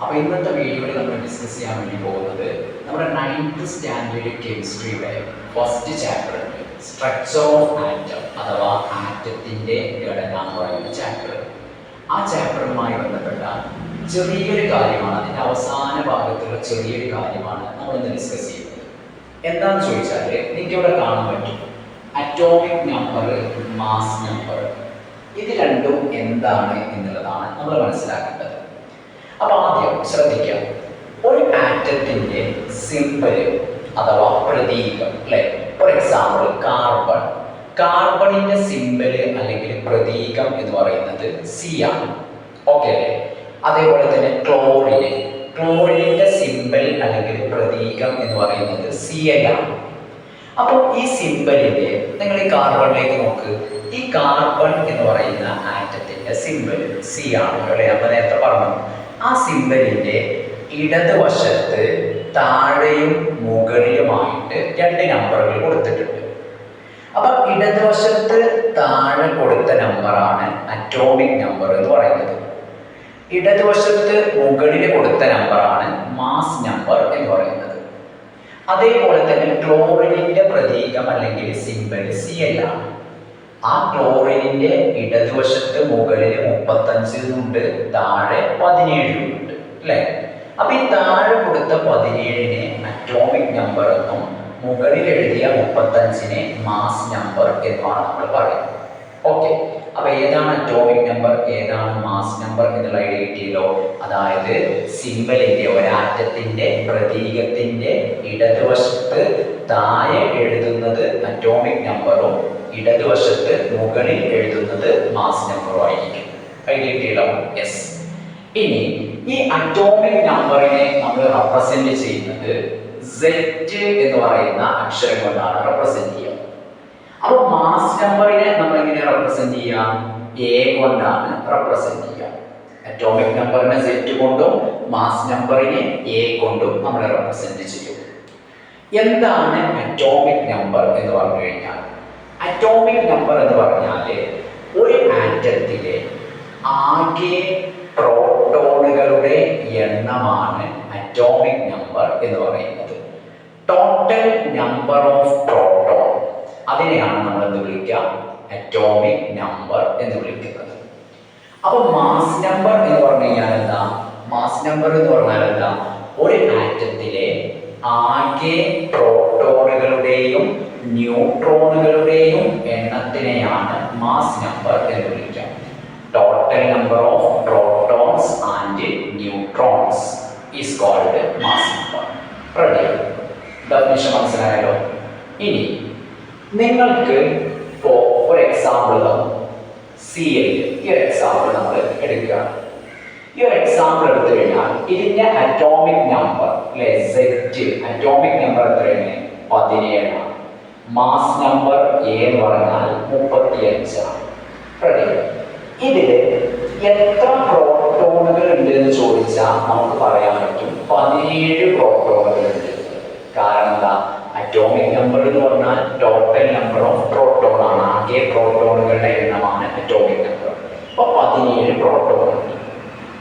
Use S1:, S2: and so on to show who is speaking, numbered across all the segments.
S1: അപ്പോൾ ഇന്നത്തെ വീഡിയോയിൽ നമ്മൾ ഡിസ്കസ് ചെയ്യാൻ വേണ്ടി പോകുന്നത് നമ്മുടെ 9th സ്റ്റാൻഡേർഡ് കെമിസ്ട്രിയുടെ first chapter structure of atom അഥവാ ആറ്റത്തിൻ്റെ ഘടന എന്ന് പറയുന്ന ചാപ്റ്റർ. ആ ചാപ്റ്ററുമായി ബന്ധപ്പെട്ട ചെറിയൊരു കാര്യമാണ്, അതിൻ്റെ അവസാന ഭാഗത്തുള്ള ചെറിയൊരു കാര്യമാണ് നമ്മളിന്ന് ഡിസ്കസ് ചെയ്യുന്നത്. എന്താണെന്ന് ചോദിച്ചാൽ നിങ്ങൾക്ക് ഇവിടെ കാണാൻ പറ്റും അറ്റോമിക് നമ്പർ, മാസ് നമ്പർ. ഇത് രണ്ടും എന്താണ് എന്നുള്ളതാണ് നമ്മൾ മനസ്സിലാക്കേണ്ടത്. അപ്പോൾ ആദ്യം ശ്രദ്ധിക്കാം, ഒരു ആറ്റത്തിൻ്റെ സിംബൽ അഥവാ പ്രതീകം അല്ലെ. ഫോർ എക്സാമ്പിൾ കാർബണിന്റെ സിംബൽ അല്ലെങ്കിൽ പ്രതീകം എന്ന് പറയുന്നത് സി ആണ്. ഓക്കെ അല്ലേ? അതേപോലെ തന്നെ ക്ലോറിന്റെ സിംബൽ അല്ലെങ്കിൽ പ്രതീകം എന്ന് പറയുന്നത് Cl ആണ്. അപ്പോൾ ഈ സിംബലിന്റെ നിങ്ങൾ ഈ കാർബണിലേക്ക് നോക്ക്. ഈ കാർബൺ എന്ന് പറയുന്ന ആറ്റത്തിന്റെ സിംബൽ സി ആണ് അല്ലെ. നമ്മൾ നേരത്തെ പറഞ്ഞു. ആ സിംബലിന്റെ ഇടതുവശത്ത് താഴെയും മുകളിലുമായിട്ട് 2 നമ്പറുകൾ കൊടുത്തിട്ടുണ്ട്. അപ്പൊ ഇടതുവശത്ത് താഴെ കൊടുത്ത നമ്പറാണ് അറ്റോമിക് നമ്പർ എന്ന് പറയുന്നത്. ഇടതുവശത്ത് മുകളിൽ കൊടുത്ത നമ്പറാണ് മാസ് നമ്പർ എന്ന് പറയുന്നത്. അതേപോലെ തന്നെ ക്ലോറിനിന്റെ പ്രതീകം അല്ലെങ്കിൽ സിംബൽ Cl ആണ്. ആ ക്ലോറിനിന്റെ ഇടതുവശത്ത് മുകളിൽ 35 ഉണ്ട്, താഴെ 17 ഉണ്ട് അല്ലെ. അപ്പൊ ഈ താഴെ കൊടുത്ത 17നെ അറ്റോമിക് നമ്പർ എന്നും മുകളിൽ എഴുതിയ 35നെ മാസ് നമ്പർ എന്നുമാണ് നമ്മൾ പറയുന്നത്. ഓക്കെ, അപ്പൊ ഏതാണ് അറ്റോമിക് നമ്പർ, ഏതാണ് മാസ് നമ്പർ എന്നുള്ള ഐഡിയ കിട്ടിയല്ലോ. അതായത് സിംബലിന്റെ ഒരാറ്റത്തിന്റെ പ്രതീകത്തിന്റെ ഇടതുവശത്ത് താഴെ എഴുതുന്നത് അറ്റോമിക് നമ്പറും ഇടതുവശത്ത് മുകളിൽ എഴുതുന്നത് മാസ് നമ്പറും ആയിരിക്കും. ഐഡിയ കിട്ടിയല്ലോ. യെസ്. ഇനി ഈ അറ്റോമിക് നമ്പറിനെ നമ്മൾ റെപ്രസെന്റ് ചെയ്യുന്നത് Z എന്ന് പറയുന്ന അക്ഷരം കൊണ്ടാണ് റെപ്രസെന്റ് ചെയ്യുക. അപ്പോൾ മാസ് നമ്പറിനെ നമ്മൾ എങ്ങനെ റെപ്രസെന്റ് ചെയ്യാം? A കൊണ്ടാണ് റെപ്രസെന്റ് ചെയ്യുക. അറ്റോമിക് നമ്പറിനെ Z കൊണ്ടും മാസ് നമ്പറിനെ A കൊണ്ടും നമ്മൾ റെപ്രസെന്റ് ചെയ്യും. എന്താണ് അറ്റോമിക് നമ്പർ എന്ന് പറഞ്ഞു കഴിഞ്ഞാൽ, അറ്റോമിക് നമ്പർ എന്ന് പറഞ്ഞാൽ ഒരു ആറ്റത്തിലെ ആകെ പ്രോട്ടോണുകളുടെ എണ്ണമാണ് അറ്റോമിക് നമ്പർ എന്ന് പറയുന്നത്. ടോട്ടൽ നമ്പർ ഓഫ് പ്രോട്ടോൺ, അതിനെയാണ് നമ്മൾ എന്ത് വിളിക്കുക? അറ്റോമിക് നമ്പർ എന്ന് വിളിക്കുന്നത്. അപ്പൊ മാസ് നമ്പർ എന്ന് പറഞ്ഞു കഴിഞ്ഞാൽ എന്താ? മാസ് നമ്പർ എന്ന് പറഞ്ഞാൽ എന്താ? ഒരു ആറ്റത്തിലെ ആകെ പ്രോട്ടോണുകളുടെയും ന്യൂട്രോണുകളുടെയും എണ്ണത്തിനെയാണ് മാസ് നമ്പർ എന്ന് വിളിക്കുക. Total number of protons and neutrons is called mass number. Ready? Definition മനസ്സിലായല്ലോ. ഇനി നിങ്ങൾക്ക് ഇപ്പോൾ ഒരു എക്സാമ്പിൾ തന്നു, Cl. ഈ ഒരു എക്സാമ്പിൾ നമ്മൾ എടുക്കുകയാണ്. ഈ ഒരു എക്സാമ്പിൾ എടുത്തു കഴിഞ്ഞാൽ ഇതിന്റെ അറ്റോമിക് നമ്പർ അല്ലെ Z, അറ്റോമിക് നമ്പർ എത്രയാണ്? 17 ആണ്. മാസ് നമ്പർ A എന്ന് പറഞ്ഞാൽ 35 ആണ്. റെഡി? ഇതില് എത്ര പ്രോട്ടോണുകൾ ഉണ്ട് എന്ന് ചോദിച്ചാൽ നമുക്ക് പറയാൻ പറ്റും 17 പ്രോട്ടോണുകൾ ഉണ്ട്. കാരണം എന്താ? അറ്റോമിക് നമ്പർ എന്ന് പറഞ്ഞാൽ ടോട്ടൽ നമ്പർ ഓഫ് പ്രോട്ടോൺ ആണ്. ആകെ പ്രോട്ടോണുകളുടെ എണ്ണമാണ് അറ്റോമിക് നമ്പർ. അപ്പൊ 17 പ്രോട്ടോൺ ഉണ്ട്.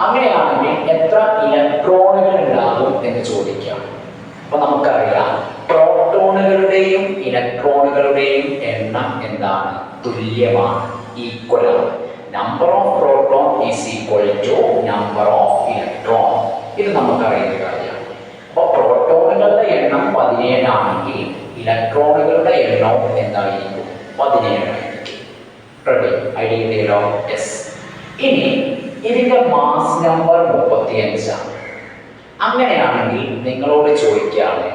S1: അങ്ങനെയാണെങ്കിൽ എത്ര ഇലക്ട്രോണുകൾ ഉണ്ടാകും എന്ന് ചോദിക്കാം. അപ്പൊ നമുക്കറിയാം പ്രോട്ടോണുകളുടെയും ഇലക്ട്രോണുകളുടെയും എണ്ണം എന്താണ്? തുല്യമാണ്, ഈക്വൽ ആണ്. Number of proton is equal to number of electron. ഇത് നമുക്കറിയുന്ന കാര്യമാണ്. അപ്പോൾ പ്രോട്ടോണുകളുടെ എണ്ണം 17 ആണെങ്കിൽ ഇലക്ട്രോണുകളുടെ എണ്ണം എന്തായിരിക്കും? 17 ആയിരിക്കും. റെഡി? ഐഡിയ കിട്ടിയല്ലോ. യെസ്. ഇനി ഇതിന്റെ മാസ് നമ്പർ 35 ആണ്. അങ്ങനെയാണെങ്കിൽ നിങ്ങളോട് ചോദിക്കുകയാണ്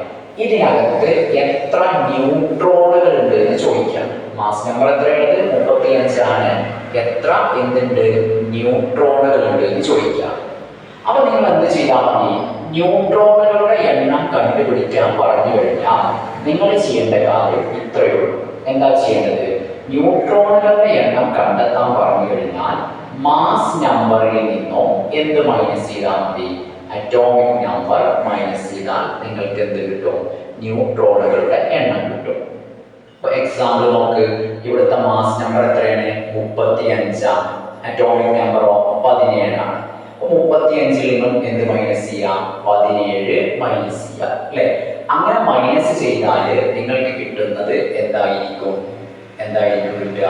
S1: ഇതിനകത്ത് എത്ര ന്യൂട്രോണുകൾ ഉണ്ട് എന്ന് ചോദിക്കുകയാണ്. Mass number എത്രയുള്ളത്? 35 ആണ്. എത്ര എന്തുണ്ട്? ന്യൂട്രോണുകൾ ഉണ്ട് എന്ന് ചോദിക്കാം. അപ്പൊ നിങ്ങൾ എന്ത് ചെയ്താൽ മതി? ന്യൂട്രോണുകളുടെ എണ്ണം കണ്ടുപിടിക്കാൻ പറഞ്ഞു കഴിഞ്ഞാൽ നിങ്ങൾ ചെയ്യേണ്ട കാര്യം ഇത്രയേ ഉള്ളൂ. എന്താ ചെയ്യേണ്ടത്? ന്യൂട്രോണുകളുടെ എണ്ണം കണ്ടെത്താൻ പറഞ്ഞു കഴിഞ്ഞാൽ മാസ് നമ്പറിൽ നിന്നോ എന്ത് മൈനസ് ചെയ്താൽ മതി? അറ്റോമിക് നമ്പർ മൈനസ് ചെയ്താൽ നിങ്ങൾക്ക് എന്ത് കിട്ടും? ന്യൂട്രോണുകളുടെ എണ്ണം കിട്ടും. ഇപ്പൊ എക്സാമ്പിൾ നോക്ക്. ഇവിടുത്തെ മാസ് നമ്പർ എത്രയാണ്? 35 ആണ്. അറ്റോമിക് നമ്പറോ 17 ആണ്. 35 നിന്നും എന്ത് മൈനസ് 17 മൈനസ് ചെയ്യുക അല്ലേ? അങ്ങനെ മൈനസ് ചെയ്താൽ നിങ്ങൾക്ക് കിട്ടുന്നത് എന്തായിരിക്കും കിട്ടുക?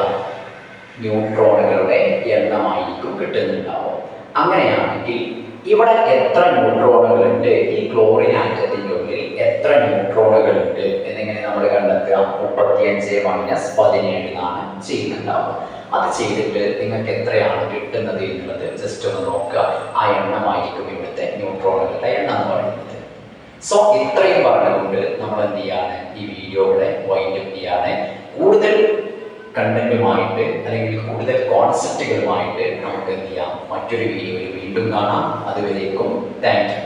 S1: ന്യൂട്രോണുകളുടെ എണ്ണമായിരിക്കും കിട്ടുന്നുണ്ടാവും. അങ്ങനെയാണെങ്കിൽ ഇവിടെ എത്ര ന്യൂട്രോണുകൾ ഉണ്ട്? ഈ ക്ലോറിൻ ആറ്റത്തിന്റെ ഉള്ളിൽ എത്ര ന്യൂട്രോണുകൾ ഉണ്ട് എന്നിങ്ങനെ നമ്മൾ കണ്ടെത്തുക? 35 മൈനസ് 17 എന്നാണ് ചെയ്യുന്നുണ്ടാവുക. അത് ചെയ്തിട്ട് നിങ്ങൾക്ക് എത്രയാണ് കിട്ടുന്നത് എന്നുള്ളത് ജസ്റ്റ് ഒന്ന് നോക്കുക. ആ എണ്ണമായിരിക്കും ഇവിടുത്തെ ന്യൂട്രോണുകളുടെ എണ്ണം എന്ന് പറയുന്നത്. സോ ഇത്രയും പറഞ്ഞുകൊണ്ട് നമ്മൾ എന്ത് ചെയ്യാണ്? ഈ വീഡിയോ ഇവിടെ വൈൻഡ് അപ്പ് ചെയ്യാണ്. കൂടുതൽ കണ്ടന്റുമായിട്ട് അല്ലെങ്കിൽ കൂടുതൽ കോൺസെപ്റ്റുകളുമായിട്ട് നമുക്ക് എന്ത് ചെയ്യാം? മറ്റൊരു വീഡിയോയിൽ വീണ്ടും കാണാം. അതുവരേക്കും താങ്ക് യു.